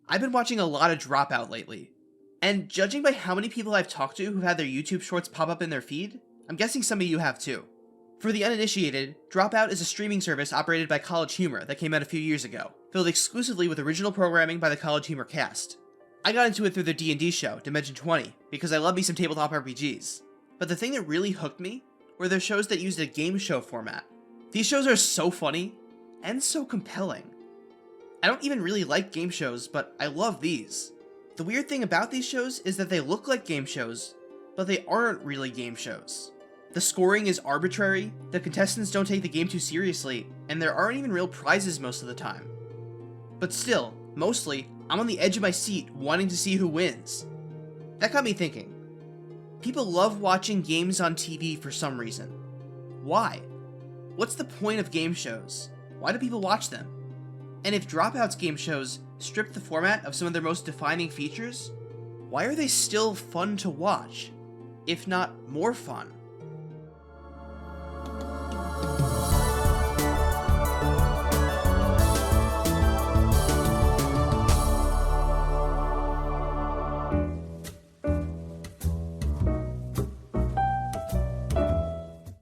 I've been watching a lot of Dropout lately, and judging by how many people I've talked to who've had their YouTube shorts pop up in their feed, I'm guessing some of you have too. For the uninitiated, Dropout is a streaming service operated by College Humor that came out a few years ago, filled exclusively with original programming by the College Humor cast. I got into it through their D&D show, Dimension 20, because I love me some tabletop RPGs. But the thing that really hooked me were their shows that used a game show format. These shows are so funny, and so compelling. I don't even really like game shows, but I love these. The weird thing about these shows is that they look like game shows, but they aren't really game shows. The scoring is arbitrary, the contestants don't take the game too seriously, and there aren't even real prizes most of the time. But still, mostly, I'm on the edge of my seat wanting to see who wins. That got me thinking. People love watching games on TV for some reason. Why? What's the point of game shows? Why do people watch them? And if Dropout's game shows strip the format of some of their most defining features, why are they still fun to watch, if not more fun?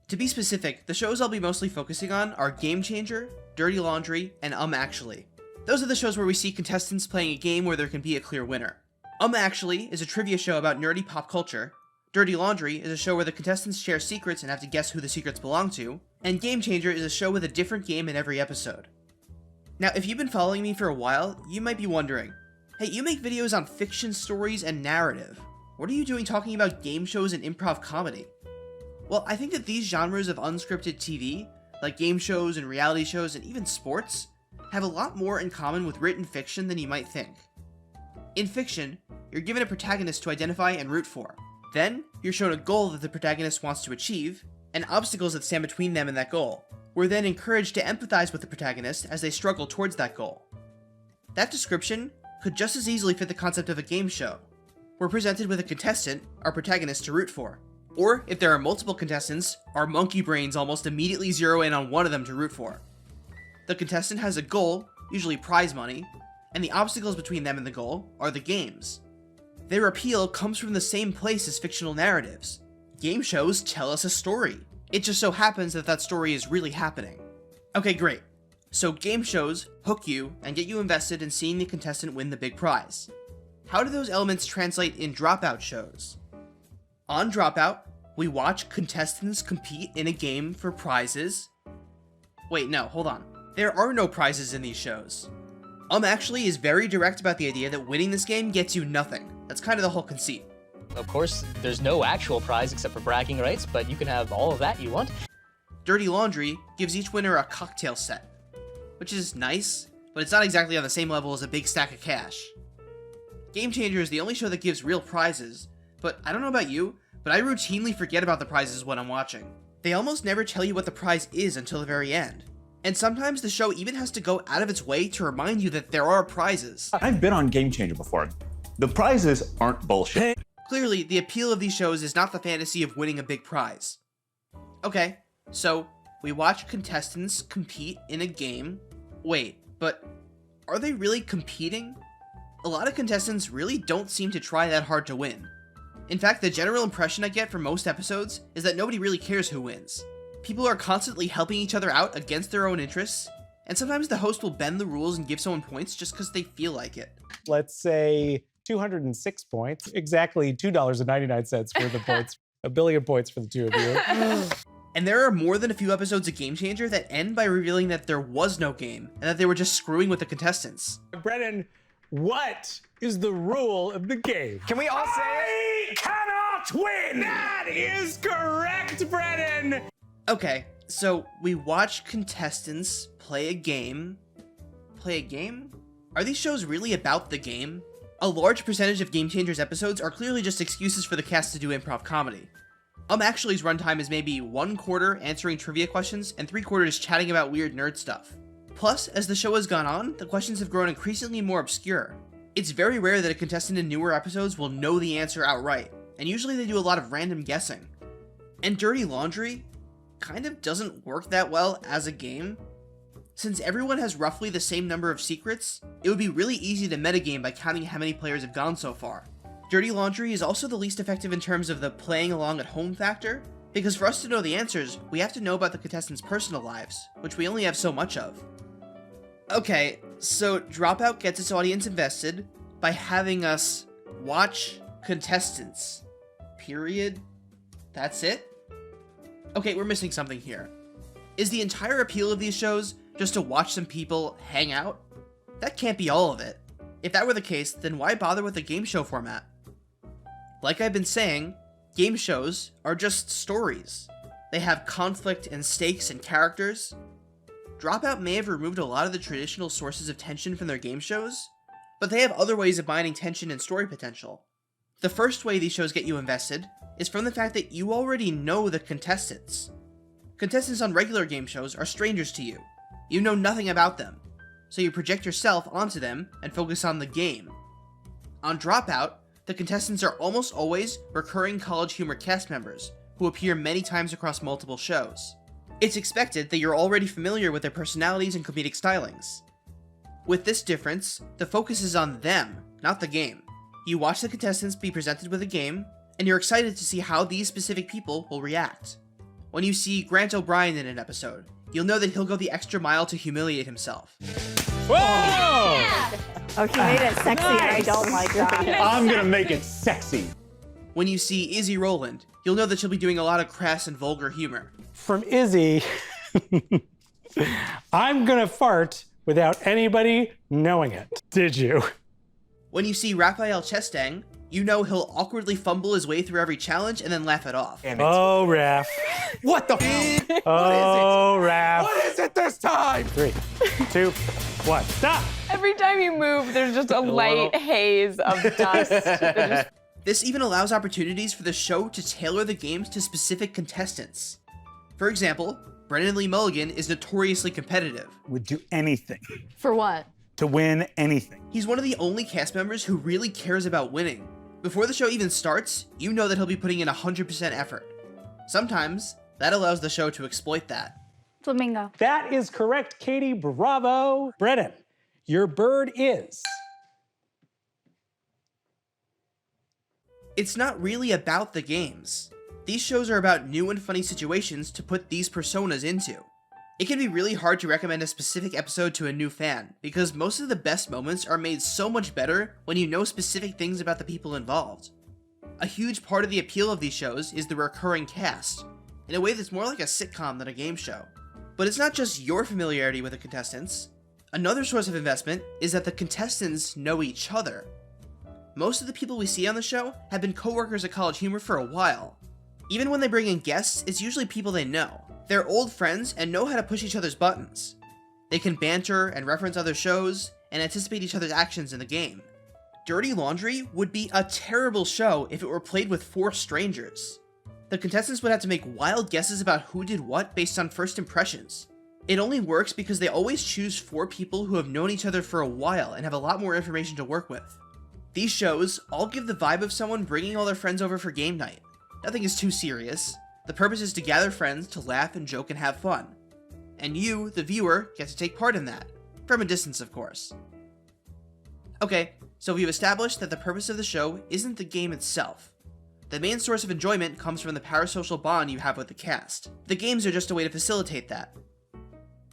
To be specific, the shows I'll be mostly focusing on are Game Changer, Dirty Laundry, and Actually. Those are the shows where we see contestants playing a game where there can be a clear winner. Actually is a trivia show about nerdy pop culture, Dirty Laundry is a show where the contestants share secrets and have to guess who the secrets belong to, and Game Changer is a show with a different game in every episode. Now, if you've been following me for a while, you might be wondering, hey, you make videos on fiction, stories, and narrative. What are you doing talking about game shows and improv comedy? Well, I think that these genres of unscripted TV, like game shows and reality shows and even sports, have a lot more in common with written fiction than you might think. In fiction, you're given a protagonist to identify and root for. Then, you're shown a goal that the protagonist wants to achieve, and obstacles that stand between them and that goal. We're then encouraged to empathize with the protagonist as they struggle towards that goal. That description could just as easily fit the concept of a game show. We're presented with a contestant, our protagonist, to root for. Or, if there are multiple contestants, our monkey brains almost immediately zero in on one of them to root for. The contestant has a goal, usually prize money, and the obstacles between them and the goal are the games. Their appeal comes from the same place as fictional narratives. Game shows tell us a story. It just so happens that that story is really happening. Okay, great. So game shows hook you and get you invested in seeing the contestant win the big prize. How do those elements translate in Dropout shows? On Dropout, we watch contestants compete in a game for prizes. Wait, no, hold on. There are no prizes in these shows. Actually is very direct about the idea that winning this game gets you nothing. That's kind of the whole conceit. Of course, there's no actual prize except for bragging rights, but you can have all of that you want. Dirty Laundry gives each winner a cocktail set, which is nice, but it's not exactly on the same level as a big stack of cash. Game Changer is the only show that gives real prizes, but I don't know about you, but I routinely forget about the prizes when I'm watching. They almost never tell you what the prize is until the very end. And sometimes the show even has to go out of its way to remind you that there are prizes. I've been on Game Changer before. The prizes aren't bullshit. Clearly, the appeal of these shows is not the fantasy of winning a big prize. Okay, so we watch contestants compete in a game. Wait, but are they really competing? A lot of contestants really don't seem to try that hard to win. In fact, the general impression I get from most episodes is that nobody really cares who wins. People are constantly helping each other out against their own interests, and sometimes the host will bend the rules and give someone points just because they feel like it. Let's say 206 points, exactly $2.99 for the points, 1 billion points for the two of you. And there are more than a few episodes of Game Changer that end by revealing that there was no game, and that they were just screwing with the contestants. Brennan, what is the rule of the game? Can we all say I cannot win! That is correct, Brennan! Okay, so we watch contestants play a game. Play a game? Are these shows really about the game? A large percentage of Game Changer's episodes are clearly just excuses for the cast to do improv comedy. Actually's runtime is maybe 1/4 answering trivia questions and 3/4 chatting about weird nerd stuff. Plus, as the show has gone on, the questions have grown increasingly more obscure. It's very rare that a contestant in newer episodes will know the answer outright, and usually they do a lot of random guessing. And Dirty Laundry kind of doesn't work that well as a game. Since everyone has roughly the same number of secrets, it would be really easy to metagame by counting how many players have gone so far. Dirty Laundry is also the least effective in terms of the playing along at home factor, because for us to know the answers, we have to know about the contestants' personal lives, which we only have so much of. Okay, so Dropout gets its audience invested by having us watch contestants. Period. That's it? Okay, we're missing something here. Is the entire appeal of these shows just to watch some people hang out? That can't be all of it. If that were the case, then why bother with a game show format? Like I've been saying, game shows are just stories. They have conflict and stakes and characters. Dropout may have removed a lot of the traditional sources of tension from their game shows, but they have other ways of binding tension and story potential. The first way these shows get you invested is from the fact that you already know the contestants. Contestants on regular game shows are strangers to you. You know nothing about them, so you project yourself onto them and focus on the game. On Dropout, the contestants are almost always recurring College Humor cast members who appear many times across multiple shows. It's expected that you're already familiar with their personalities and comedic stylings. With this difference, the focus is on them, not the game. You watch the contestants be presented with a game, and you're excited to see how these specific people will react. When you see Grant O'Brien in an episode, you'll know that he'll go the extra mile to humiliate himself. Whoa! Oh, he made it sexy, and I don't like that. I'm gonna make it sexy. When you see Izzy Rowland, you'll know that she'll be doing a lot of crass and vulgar humor. From Izzy, I'm gonna fart without anybody knowing it. Did you? When you see Raphael Chestang, you know he'll awkwardly fumble his way through every challenge and then laugh it off. Oh, Raph. What the f? Oh, Raph. What is it this time? 3, 2, 1, stop! Every time you move, there's just a light haze of dust. that just- This even allows opportunities for the show to tailor the games to specific contestants. For example, Brendan Lee Mulligan is notoriously competitive. Would do anything For what? to win anything. He's one of the only cast members who really cares about winning. Before the show even starts, you know that he'll be putting in 100% effort. Sometimes, that allows the show to exploit that. Flamingo. That is correct, Katie. Bravo. Brennan, your bird is. It's not really about the games. These shows are about new and funny situations to put these personas into. It can be really hard to recommend a specific episode to a new fan, because most of the best moments are made so much better when you know specific things about the people involved. A huge part of the appeal of these shows is the recurring cast, in a way that's more like a sitcom than a game show. But it's not just your familiarity with the contestants. Another source of investment is that the contestants know each other. Most of the people we see on the show have been coworkers at College Humor for a while. Even when they bring in guests, it's usually people they know. They're old friends and know how to push each other's buttons. They can banter and reference other shows and anticipate each other's actions in the game. Dirty Laundry would be a terrible show if it were played with 4 strangers. The contestants would have to make wild guesses about who did what based on first impressions. It only works because they always choose 4 people who have known each other for a while and have a lot more information to work with. These shows all give the vibe of someone bringing all their friends over for game night. Nothing is too serious. The purpose is to gather friends to laugh and joke and have fun. And you, the viewer, get to take part in that. From a distance, of course. Okay, so we've established that the purpose of the show isn't the game itself. The main source of enjoyment comes from the parasocial bond you have with the cast. The games are just a way to facilitate that.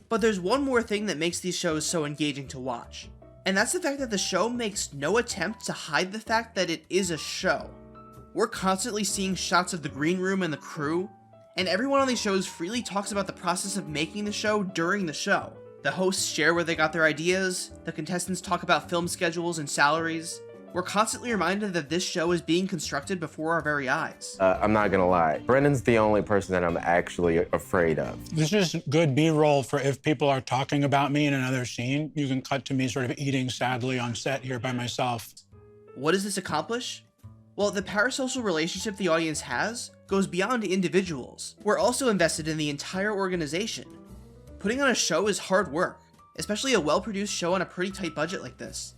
But there's one more thing that makes these shows so engaging to watch. And that's the fact that the show makes no attempt to hide the fact that it is a show. We're constantly seeing shots of the green room and the crew, and everyone on these shows freely talks about the process of making the show during the show. The hosts share where they got their ideas, the contestants talk about film schedules and salaries. We're constantly reminded that this show is being constructed before our very eyes. I'm not gonna lie, Brendan's the only person that I'm actually afraid of. This is good B-roll for if people are talking about me in another scene. You can cut to me sort of eating sadly on set here by myself. What does this accomplish? Well, the parasocial relationship the audience has goes beyond individuals. We're also invested in the entire organization. Putting on a show is hard work, especially a well-produced show on a pretty tight budget like this.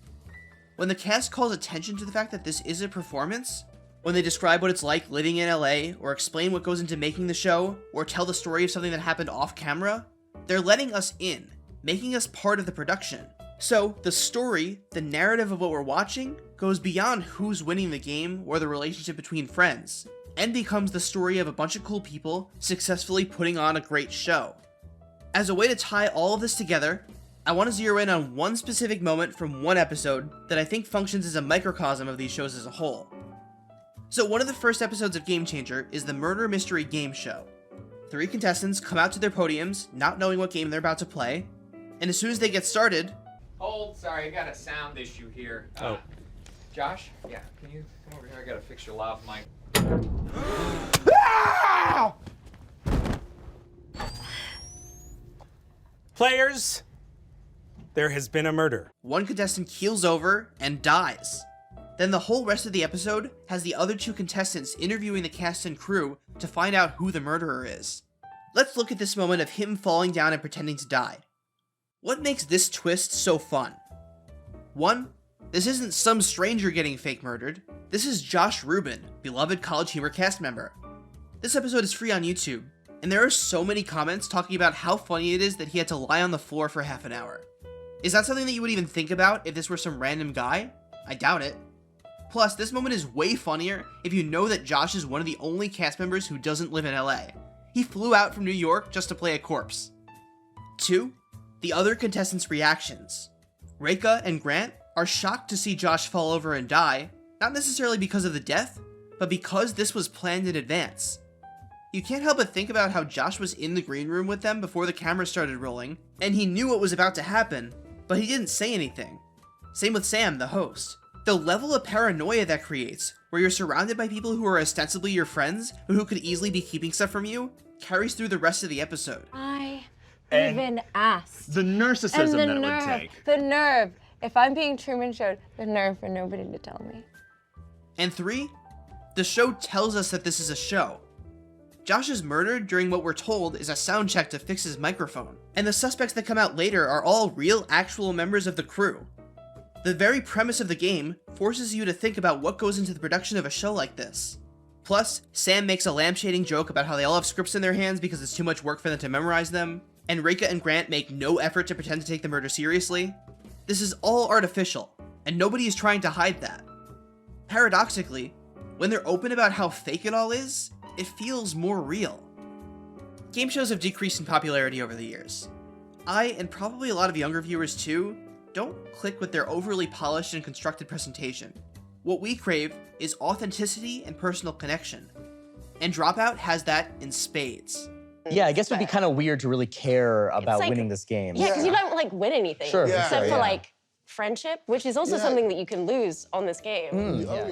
When the cast calls attention to the fact that this is a performance, when they describe what it's like living in LA, or explain what goes into making the show, or tell the story of something that happened off camera, they're letting us in. making us part of the production. So, the story, the narrative of what we're watching, goes beyond who's winning the game or the relationship between friends, and becomes the story of a bunch of cool people successfully putting on a great show. As a way to tie all of this together, I want to zero in on one specific moment from one episode that I think functions as a microcosm of these shows as a whole. So one of the first episodes of Game Changer is the murder mystery game show. 3 contestants come out to their podiums, not knowing what game they're about to play, and as soon as they get started... Hold, sorry, I got a sound issue here. Josh? Yeah, can you come over here? I gotta fix your lav mic. Players, there has been a murder. One contestant keels over and dies. Then the whole rest of the episode has the other 2 contestants interviewing the cast and crew to find out who the murderer is. Let's look at this moment of him falling down and pretending to die. What makes this twist so fun? 1. This isn't some stranger getting fake murdered. This is Josh Rubin, beloved College Humor cast member. This episode is free on YouTube, and there are so many comments talking about how funny it is that he had to lie on the floor for half an hour. Is that something that you would even think about if this were some random guy? I doubt it. Plus, this moment is way funnier if you know that Josh is one of the only cast members who doesn't live in LA. He flew out from New York just to play a corpse. 2. The other contestants' reactions. Reika and Grant are shocked to see Josh fall over and die, not necessarily because of the death, but because this was planned in advance. You can't help but think about how Josh was in the green room with them before the camera started rolling, and he knew what was about to happen, but he didn't say anything. Same with Sam, the host. The level of paranoia that creates, where you're surrounded by people who are ostensibly your friends, but who could easily be keeping stuff from you, carries through the rest of the episode. I even asked. The narcissism that it would take. The nerve. If I'm being Truman Showed, the nerve for nobody to tell me. And 3, the show tells us that this is a show. Josh is murdered during what we're told is a sound check to fix his microphone, and the suspects that come out later are all real, actual members of the crew. The very premise of the game forces you to think about what goes into the production of a show like this. Plus, Sam makes a lampshading joke about how they all have scripts in their hands because it's too much work for them to memorize them, and Reika and Grant make no effort to pretend to take the murder seriously. This is all artificial, and nobody is trying to hide that. Paradoxically, when they're open about how fake it all is, it feels more real. Game shows have decreased in popularity over the years. I, and probably a lot of younger viewers too, don't click with their overly polished and constructed presentation. What we crave is authenticity and personal connection. And Dropout has that in spades. Yeah, I guess it would be kind of weird to really care about like- winning this game. Yeah, because you don't like win anything. Sure, Except sure, for yeah. like friendship, which is also something that you can lose on this game. Yeah.